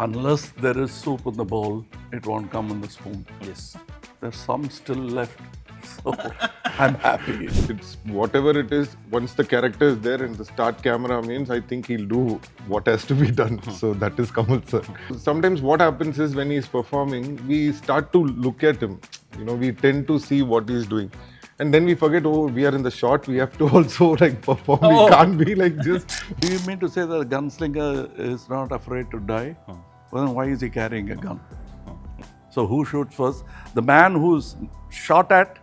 Unless there is soup in the bowl, it won't come in the spoon. Yes. There's some still left, so I'm happy. It's whatever it is, once the character is there and the start camera means, I think he'll do what has to be done. So that is Kamal sir. Sometimes what happens is when he's performing, we start to look at him. You know, we tend to see what he's doing. And then we forget, oh, we are in the shot, we have to also like perform. Oh. We can't be like just. Do you mean to say that a gunslinger is not afraid to die? Well, then why is he carrying a gun? So who shoots first? The man who's shot at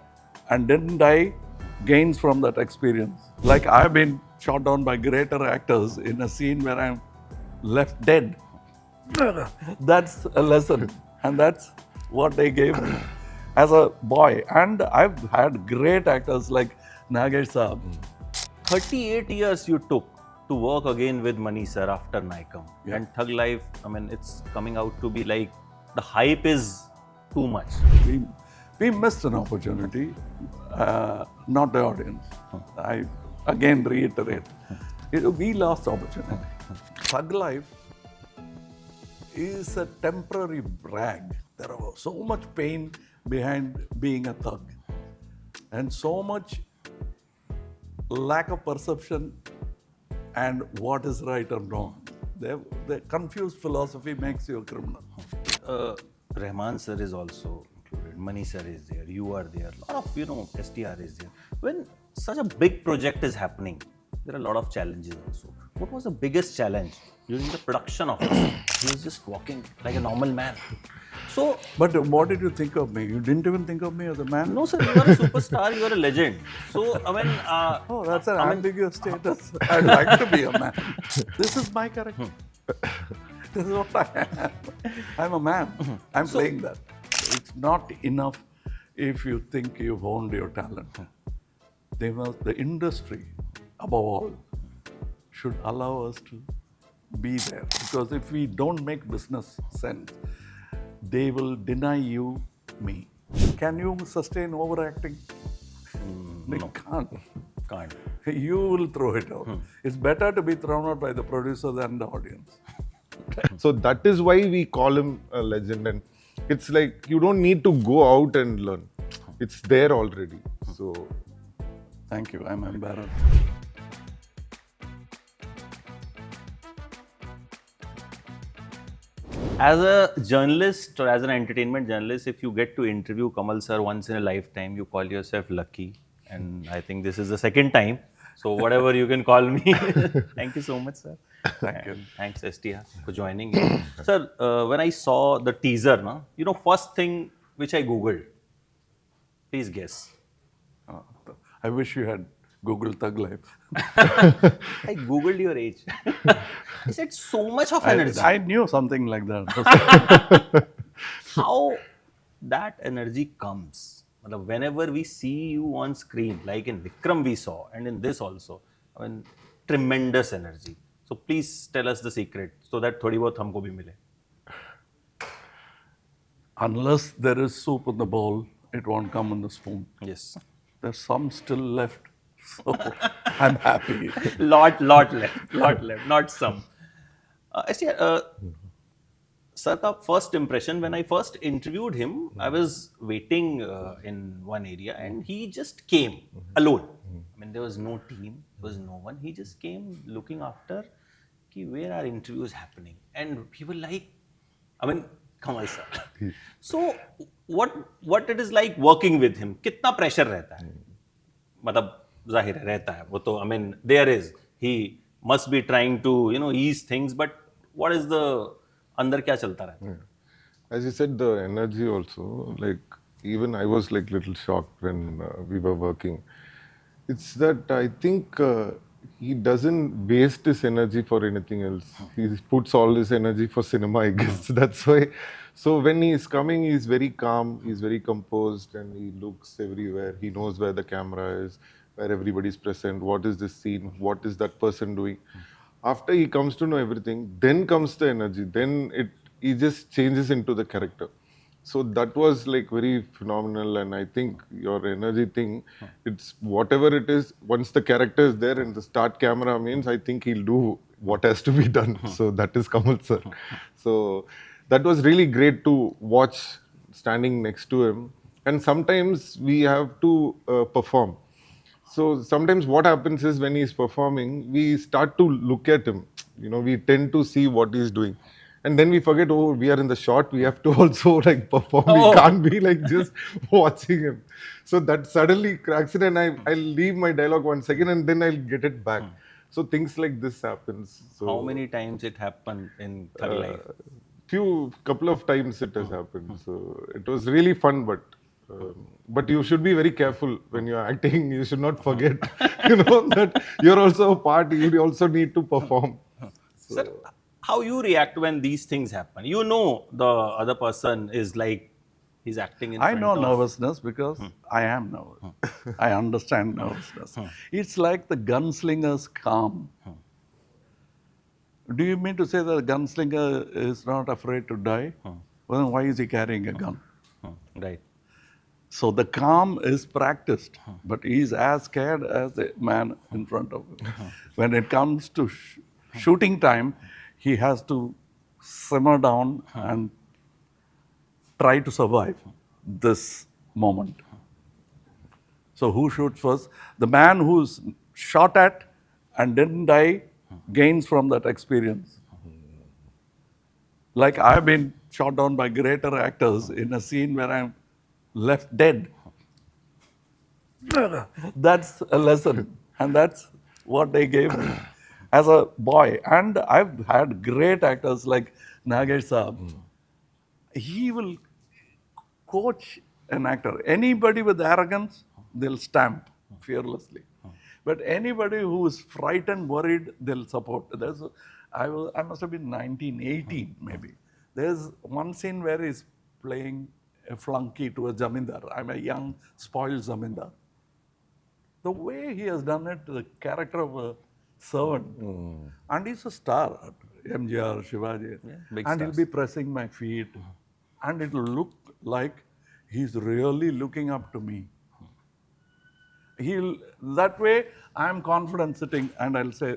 and didn't die gains from that experience. Like I've been shot down by greater actors in a scene where I'm left dead. That's a lesson, and that's what they gave me as a boy. And I've had great actors like Nagesh Sahab. 38 years you took to work again with Mani sir after Nikam. Yeah. And Thug Life, I mean, it's coming out to be like, the hype is too much. We missed an opportunity, not the audience. I again reiterate, we lost opportunity. Thug life is a temporary brag. There was so much pain behind being a thug, and so much lack of perception and what is right or wrong. The confused philosophy makes you a criminal. Rahman sir is also included, Mani sir is there, you are there, a lot of, STR is there. When such a big project is happening, there are a lot of challenges also. What was the biggest challenge during the production of this? He was just walking like a normal man. So, But what did you think of me? You didn't even think of me as a man? no sir, you are a superstar, you are a legend. So, I mean, Oh, that's an ambiguous status. I'd like to be a man. This is my character. This is what I am. I'm a man. I'm playing that. It's not enough if you think you've honed your talent. The industry, above all, should allow us to be there. Because if we don't make business sense, they will deny you me. Can you sustain overacting? They can't. can't. You will throw it out. It's better to be thrown out by the producer than the audience. So that is why we call him a legend. And it's like you don't need to go out and learn. It's there already. So Thank you. I'm embarrassed. As a journalist or as an entertainment journalist, if you get to interview Kamal sir once in a lifetime, you call yourself lucky. And I think this is the second time. So whatever you can call me. Thank you so much, sir. Thank you. And thanks, STR, for joining. Sir, when I saw the teaser, first thing which I Googled, please guess. I wish you had Google Thug Life. I Googled your age. I said so much of energy. I knew something like that. How that energy comes. Whenever we see you on screen, like in Vikram we saw, and in this also, I mean, tremendous energy. So please tell us the secret so that thodi bahut humko bhi mile. Unless there is soup in the bowl, it won't come in the spoon. Yes. There's some still left, so I'm happy. lot left, not some. STR, sir, ka first impression, when I first interviewed him, I was waiting in one area and he just came alone. I mean, there was no team, there was no one. He just came looking after where are interviews happening. And people like, Kamal sir. So, what it is like working with him? Kitna pressure रहता है? मतलब जाहिर है रहता है. वो तो, there is. He must be trying to, ease things, but what is the अंदर क्या चलता रहता है? as you said, the energy also, like even I was like little shocked when we were working. It's that I think he doesn't waste his energy for anything else. He puts all his energy for cinema, I guess. That's why. So when he is coming, he's very calm, he's very composed, and he looks everywhere. He knows where the camera is, where everybody's present, what is this scene, what is that person doing. After he comes to know everything, then comes the energy. Then he just changes into the character. So that was like very phenomenal, and I think your energy thing, it's whatever it is, once the character is there and the start camera means, I think he'll do what has to be done. So that is Kamal sir. So that was really great to watch standing next to him. And sometimes we have to perform. So sometimes what happens is when he's performing, we start to look at him. We tend to see what he's doing. And then we forget, oh, we are in the shot. We have to also like perform. We Oh. can't be like just watching him. So that suddenly cracks it, and I'll leave my dialogue 1 second, and then I'll get it back. So things like this happens. So How many times it happened in Thug Life? couple of times it has happened. So it was really fun, but you should be very careful when you're acting. You should not forget, that you're also a part. You also need to perform. Sir, how you react when these things happen? You know the other person is like, he's acting in I front know of... nervousness because I am nervous. I understand nervousness. It's like the gunslinger's calm. Do you mean to say that a gunslinger is not afraid to die? Well, then why is he carrying a gun? Right. So the calm is practiced, but he is as scared as the man in front of him. When it comes to shooting time, he has to simmer down and try to survive this moment. So who shoots first? The man who's shot at and didn't die gains from that experience. Like I've been shot down by greater actors in a scene where I'm left dead. That's a lesson, and that's what they gave me as a boy. And I've had great actors like Nagesh Sahab. He will coach an actor. Anybody with arrogance, they'll stamp fearlessly. But anybody who is frightened, worried, they'll support. I must have been 1918 maybe. There's one scene where he's playing a flunky to a zamindar. I'm a young, spoiled zamindar. The way he has done it, the character of a servant, and he's a star, MGR, Shivaji, big and he'll stars. be pressing my feet, and it'll look like he's really looking up to me. That way, I'm confident sitting, and I'll say,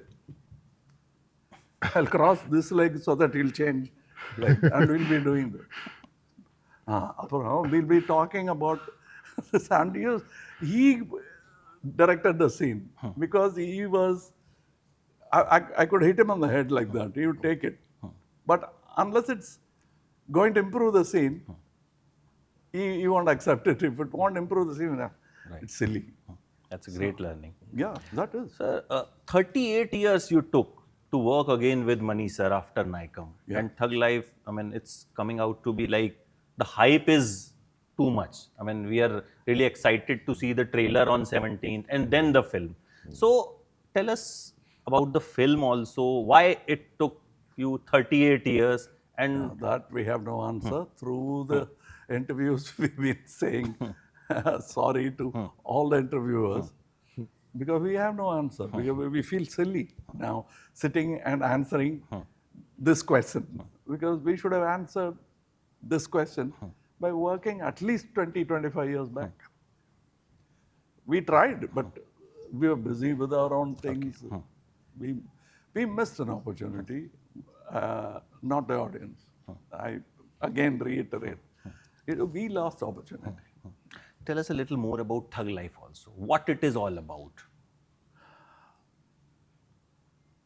I'll cross this leg so that he'll change leg, and we'll be doing that. We'll be talking about this, and he directed the scene because he was, I could hit him on the head like that. He would take it. But unless it's going to improve the scene, he won't accept it. If it won't improve the scene, it's silly. That's a great learning. Yeah, that is. Sir, 38 years you took to work again with Mani sir after Nikam. Yeah. And Thug Life, it's coming out to be like, the hype is too much. We are really excited to see the trailer on 17th and then the film. So tell us about the film also, why it took you 38 years and... That we have no answer. Through the interviews, we've been saying sorry to all the interviewers because we have no answer. We feel silly now sitting and answering this question because we should have answered this question by working at least 20, 25 years back. We tried, but we were busy with our own things. We missed an opportunity, not the audience. I again reiterate, we lost the opportunity. Tell us a little more about Thug Life also, what it is all about.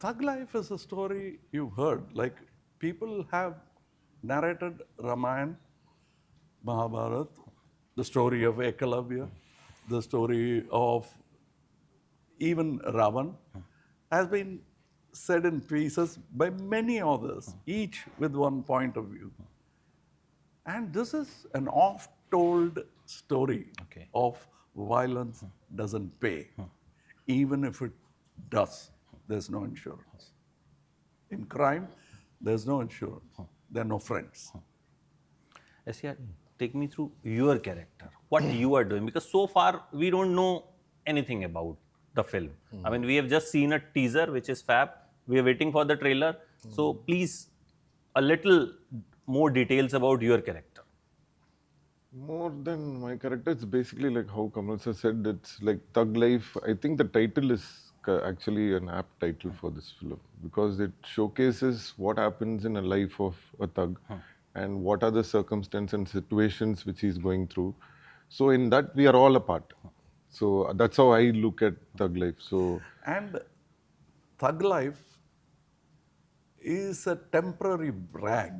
Thug Life is a story you've heard. Like people have narrated Ramayana, Mahabharata, the story of Ekalavya, the story of even Ravan, has been said in pieces by many others, each with one point of view. And this is an oft-told story of violence doesn't pay. Even if it does, there's no insurance. In crime, there's no insurance. There are no friends. STR, take me through your character, what you are doing, because so far we don't know anything about the film. We have just seen a teaser, which is fab. We are waiting for the trailer. So please, a little more details about your character. More than my character, it's basically like how Kamal sir said, it's like Thug Life. I think the title is actually an apt title for this film because it showcases what happens in a life of a thug and what are the circumstances and situations which he's going through. So in that we are all a part. So that's how I look at thug life. So And thug life is a temporary brag.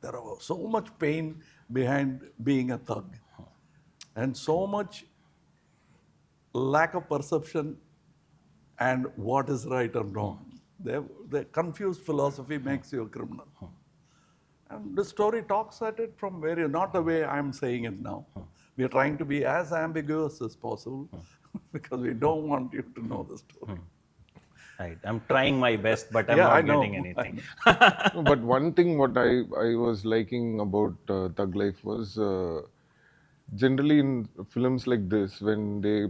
There are so much pain behind being a thug, and so much lack of perception and what is right or wrong. The confused philosophy makes you a criminal. And the story talks at it from not the way I'm saying it now. We are trying to be as ambiguous as possible because we don't want you to know the story. Right. I'm trying my best, but I'm Yeah, not I know. getting anything. no, but one thing what I was liking about thug life was generally in films like this when they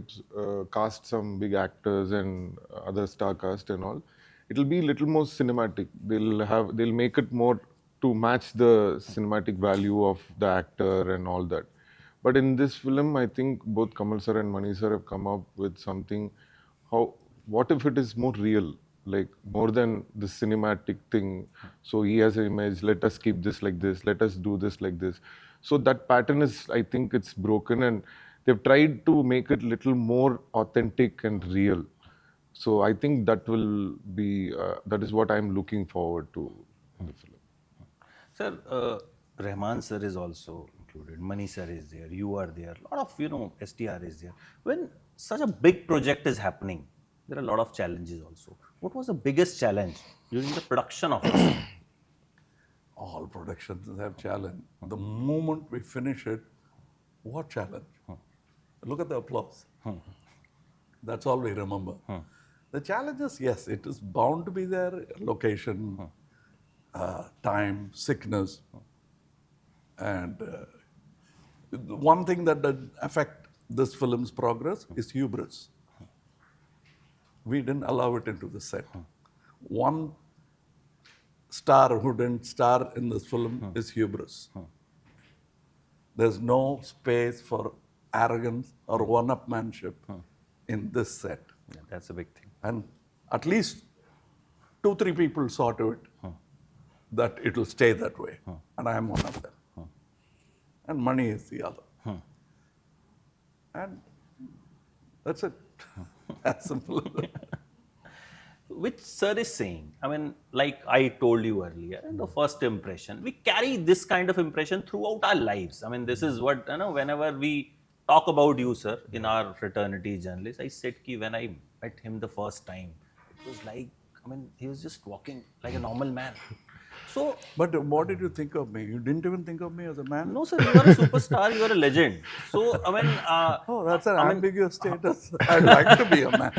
cast some big actors and other star cast and all, it'll be little more cinematic. They'll make it more to match the cinematic value of the actor and all that. But in this film, I think both Kamal sir and Mani sir have come up with something. What if it is more real, like more than the cinematic thing? So he has an image. Let us keep this like this. Let us do this like this. So that pattern is, I think, it's broken, and they've tried to make it little more authentic and real. So I think that will be that is what I'm looking forward to in the film. Sir, Rahman sir is also included. Mani sir is there. You are there. A lot of, STR is there. When such a big project is happening, there are a lot of challenges also. What was the biggest challenge during the production of this? All productions have challenge. The moment we finish it, what challenge? Look at the applause. That's all we remember. The challenges, yes, it is bound to be there. Location, time, sickness. And one thing that did affect this film's progress is hubris. We didn't allow it into the set. One star who didn't star in this film is hubris. There's no space for arrogance or one-upmanship in this set. Yeah, that's a big thing. And at least 2-3 people saw to it that it will stay that way. And I am one of them. And Mani is the other. And that's it. As simple as that. Which sir is saying, I mean, like I told you earlier, in the first impression, we carry this kind of impression throughout our lives. I mean, this is what, whenever we talk about you, sir, in our fraternity journalists, I said ki when I met him the first time, it was like, I mean, he was just walking like a normal man. So, But what did you think of me? You didn't even think of me as a man? no, sir, you are a superstar, you are a legend. So, I mean, Oh, that's an ambiguous status. I'd like to be a man.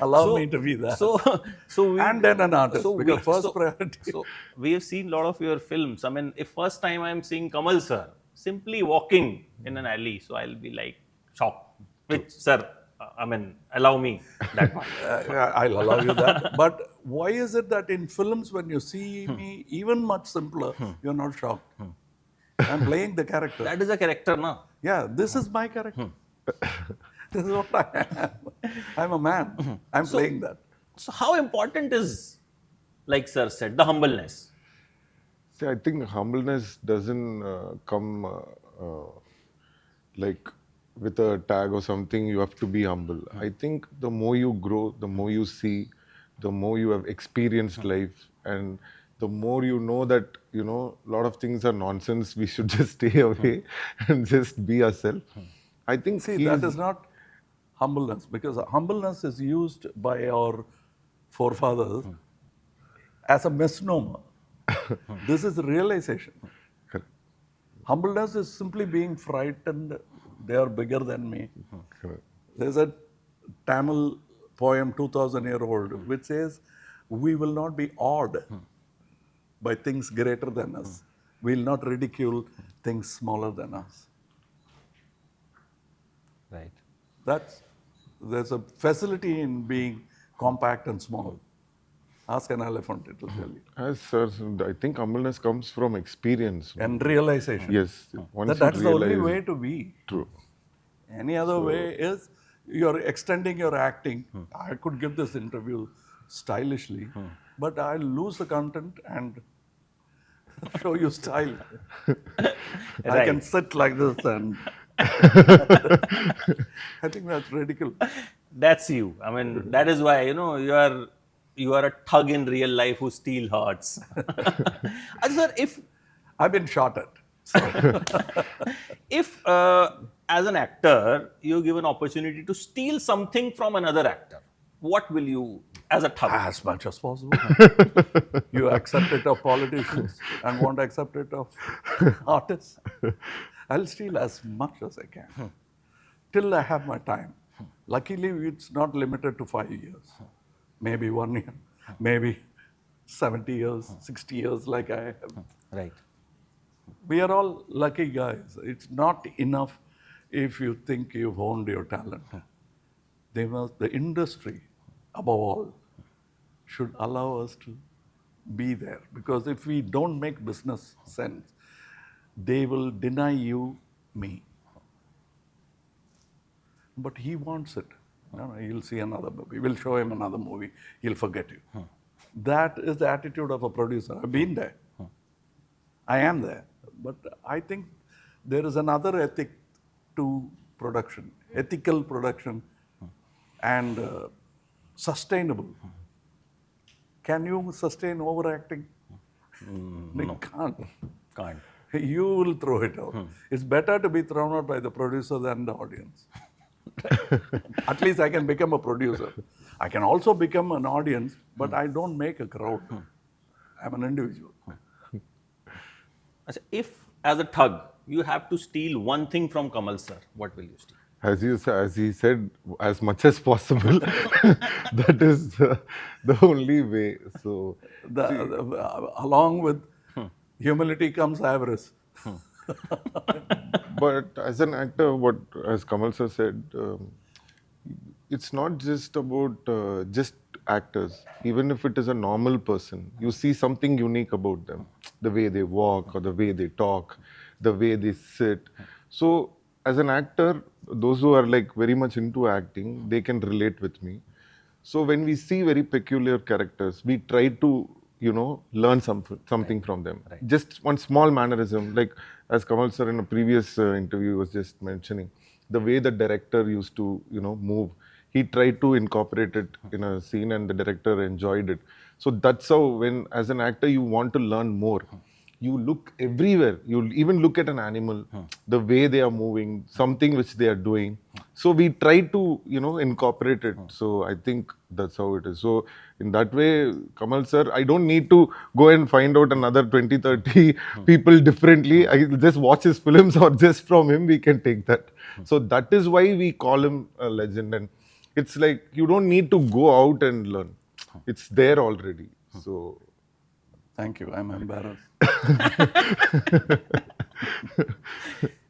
Allow me to be that. So we, And then an artist, because first so, priority. So we have seen a lot of your films. I mean, if first time I'm seeing Kamal sir simply walking in an alley, so I'll be like shocked. Which, sir, I mean, allow me that much. I'll allow you that. But why is it that in films, when you see me even much simpler, you're not shocked? I'm playing the character. That is a character, na? Yeah, this is my character. This is what I am. I'm a man. I'm playing that. So how important is, like sir said, the humbleness? See, I think humbleness doesn't come like with a tag or something. You have to be humble. I think the more you grow, the more you see, the more you have experienced life, and the more you know that a lot of things are nonsense. We should just stay away and just be ourselves. I think See, that is not humbleness, because humbleness is used by our forefathers as a misnomer. This is realization. Correct. Humbleness is simply being frightened. They are bigger than me. Correct. There's a Tamil poem, 2000-year-old, which says, we will not be awed by things greater than us. We will not ridicule things smaller than us. Right. There's a facility in being compact and small. Ask an elephant, it will tell you. As sir, I think humbleness comes from experience. And realization. Yes. Once That's you the only realize- way to be. True. Any other way is you're extending your acting. I could give this interview stylishly, but I'll lose the content and show you style. I can Right. sit like this and I think that's ridiculous. That's you. I mean, that is why you are a thug in real life who steal hearts. Sir, I've been shot at. So if as an actor you give an opportunity to steal something from another actor, what will you, as a thug? as much as possible. You accept it of politicians and won't accept it of artists. I'll steal as much as I can till I have my time. Luckily, it's not limited to 5 years, maybe 1 year, maybe 70 years, 60 years, like I have. Right. We are all lucky guys. It's not enough if you think you've honed your talent. The industry, above all, should allow us to be there. Because if we don't make business sense, they will deny you me. But he wants it. No, he'll see another movie. We'll show him another movie. He'll forget you. That is the attitude of a producer. I've been there. I am there. But I think there is another ethic to production, ethical production and sustainable. Can you sustain overacting? You can't. Can't. You will throw it out. It's better to be thrown out by the producer than the audience. At least I can become a producer. I can also become an audience, but I don't make a crowd. I'm an individual. If, as a thug, you have to steal one thing from Kamal sir, what will you steal? As he said, as much as possible. That is the only way. So, Along with humility comes avarice. but as an actor, as Kamal sir said, it's not just about just actors. Even if it is a normal person, you see something unique about them, the way they walk or the way they talk, the way they sit. So as an actor, those who are like very much into acting, they can relate with me. So when we see very peculiar characters, we try to, learn something from them. Right. Just one small mannerism, like as Kamal sir in a previous interview was just mentioning, the way the director used to, move. He tried to incorporate it in a scene and the director enjoyed it. So that's how, when as an actor you want to learn more, you look everywhere. You even look at an animal, the way they are moving, something which they are doing. So we try to, incorporate it. So I think that's how it is. So in that way, Kamal sir, I don't need to go and find out another 20, 30 people differently. I just watch his films or just from him, we can take that. So that is why we call him a legend. And it's like, you don't need to go out and learn. It's there already. So Thank you. I'm embarrassed.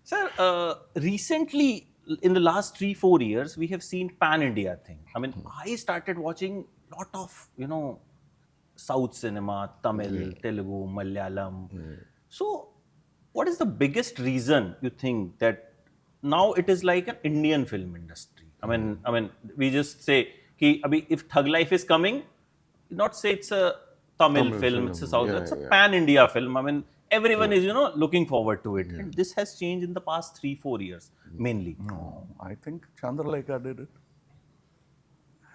Sir, recently, in the last 3-4 years, we have seen pan-India thing. I mean, I started watching lot of, South cinema, Tamil, Telugu, Malayalam. So, what is the biggest reason you think that now it is like an Indian film industry? I mean, we just say, if Thug Life is coming, not say it's a Tamil film, it's a South, it's a pan-India film. I mean, everyone is, looking forward to it. And this has changed in the past 3-4 years, mainly. No, I think Chandralekha did it.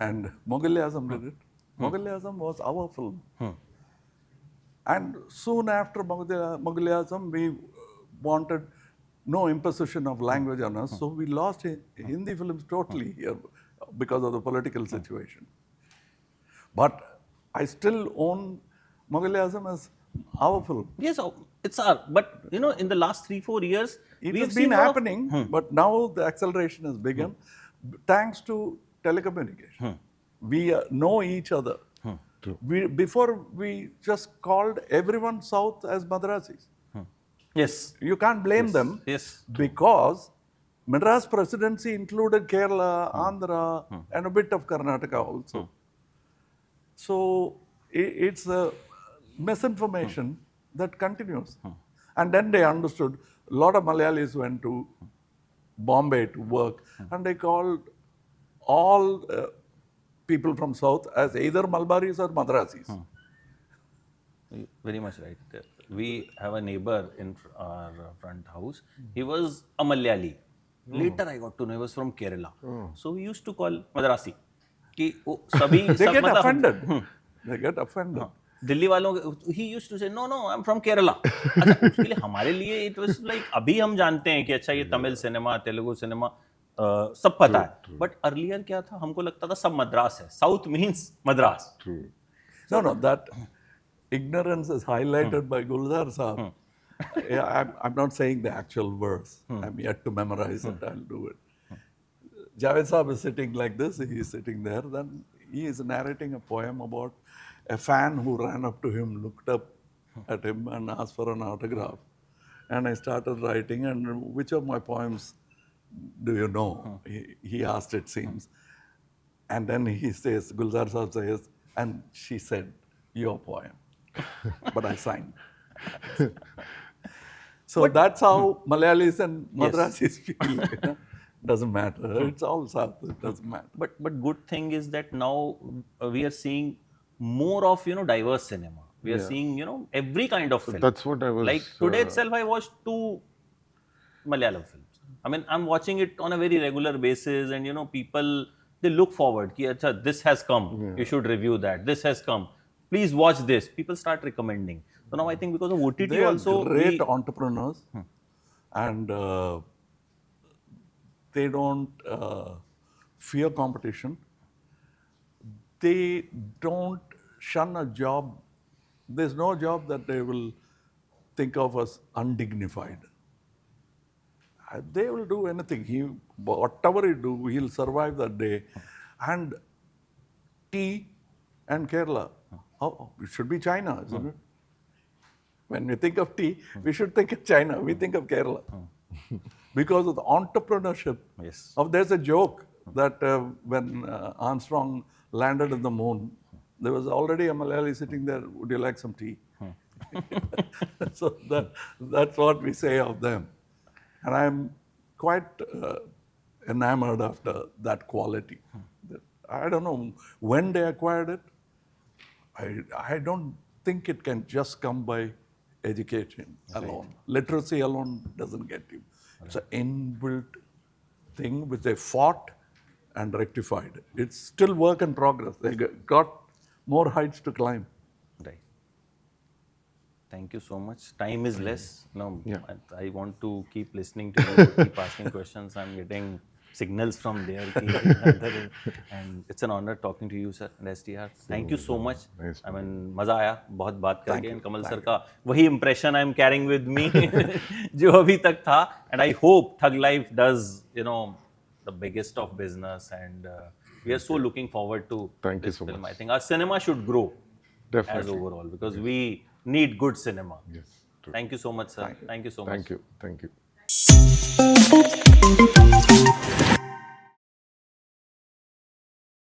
And Mughal Azam did it. Mughal Azam was our film. And soon after Mughal Azam, we wanted no imposition of language on us. So we lost Hindi films totally here because of the political situation. But I still own Mughal Azam as our film. Yes, it's our. But in the last 3-4 years, It we've has been seen a lot of- happening, but now the acceleration has begun thanks to telecommunication. We know each other. Before we just called everyone South as Madrasis. Yes. You can't blame them Yes. because Madras presidency included Kerala, Andhra, and a bit of Karnataka also. So it's a misinformation that continues. And then they understood, a lot of Malayalis went to Bombay to work and they called all people from South as either Malabaris or Madrasis. Very much right. We have a neighbor in our front house. He was a Malayali. Later I got to know he was from Kerala. So we used to call Madrasi. कि वो सभी They सब get मतलब offended. They get offended. Delhi वालों he used to say no I'm from Kerala. अच्छा उसके लिए हमारे लिए it was like अभी हम जानते हैं कि अच्छा ये तमिल सिनेमा तेलुगु सिनेमा सब पता है. बट अर्लियर क्या था हमको लगता था सब मद्रास है. South means Madras. True. No, that ignorance is highlighted by Gulzar Sahab. Yeah, I'm not saying the actual verse. I'm yet to memorize it. I'll do it. Javed Sahab is sitting like this. He is sitting there. Then he is narrating a poem about a fan who ran up to him, looked up at him, and asked for an autograph. And I started writing. And which of my poems do you know? He asked, it seems. And then he says, Gulzar Sahab says, and she said, your poem. But I signed. So that's how Malayalis and Madrasis feel. You know? Doesn't matter. It's all South. It doesn't matter. But good thing is that now we are seeing more of diverse cinema. We are seeing every kind of film. That's what I was... Like today itself I watched 2 Malayalam films. I mean I'm watching it on a very regular basis and people they look forward ki acha this has come, you should review that, this has come, please watch this. People start recommending. So now I think because of OTT They are also great entrepreneurs, and they don't fear competition. They don't shun a job. There's no job that they will think of as undignified. They will do anything. Whatever he do, he'll survive that day. And tea and Kerala. Oh, it should be China, isn't it? When we think of tea, we should think of China. We think of Kerala. Because of the entrepreneurship. Yes. There's a joke that when Armstrong landed on the moon, there was already a Malayali sitting there, would you like some tea? So that's what we say of them. And I'm quite enamored after that quality. I don't know when they acquired it. I don't think it can just come by education alone. Literacy alone doesn't get you. It's an inbuilt thing which they fought and rectified. It's still work in progress. They got more heights to climb. Right. Thank you so much. Time is less. No, I want to keep listening to you, keep asking questions. I'm getting signals from there. And it's an honor talking to you, sir, and STR. Thank you so much. Nice. I mean, मजा आया बहुत बात करके. And Kamal sir का वही impression I'm carrying with me जो अभी तक था. And I hope Thug Life does, the biggest of business. And we are so looking forward to Thank you this so film. much. I think our cinema should grow Definitely. as overall because we need good cinema. Yes. True. Thank you so much, sir. Thank you so much. Thank you.